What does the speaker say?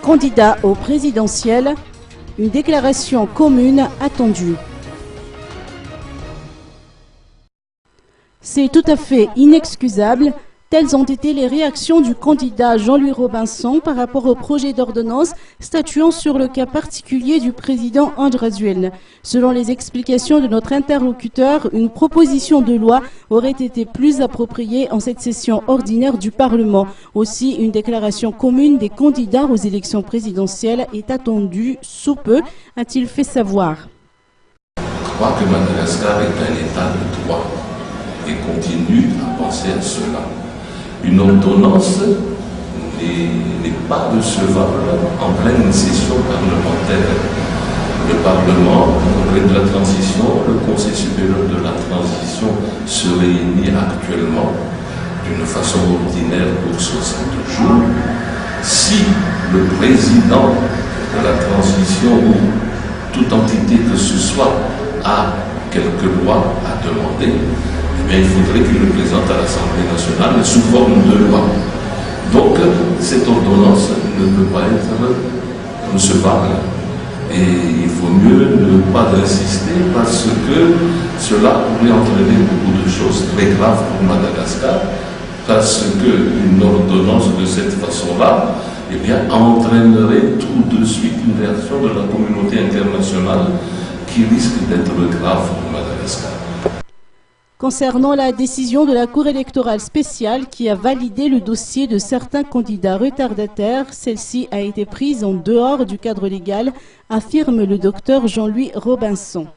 Candidat au présidentiel, une déclaration commune attendue. C'est tout à fait inexcusable. Telles ont été les réactions du candidat Jean-Louis Robinson par rapport au projet d'ordonnance statuant sur le cas particulier du président André Azuel. Selon les explications de notre interlocuteur, une proposition de loi aurait été plus appropriée en cette session ordinaire du Parlement. Aussi, une déclaration commune des candidats aux élections présidentielles est attendue sous peu, a-t-il fait savoir. Je crois que Madagascar est un état de droit et continue à penser à cela. Une ordonnance n'est pas recevable en pleine session parlementaire. Le Parlement, auprès de la transition, le Conseil supérieur de la transition se réunit actuellement d'une façon ordinaire pour 60 jours. Si le président de la transition ou toute entité que ce soit a quelques lois à demander, mais il faudrait qu'il le présente à l'Assemblée nationale sous forme de loi. Donc, cette ordonnance ne peut pas être recevable. Et il faut mieux ne pas insister parce que cela pourrait entraîner beaucoup de choses très graves pour Madagascar, parce qu'une ordonnance de cette façon-là, eh bien, entraînerait tout de suite une réaction de la communauté internationale qui risque d'être grave pour Madagascar. Concernant la décision de la Cour électorale spéciale qui a validé le dossier de certains candidats retardataires, celle-ci a été prise en dehors du cadre légal, affirme le docteur Jean-Louis Robinson.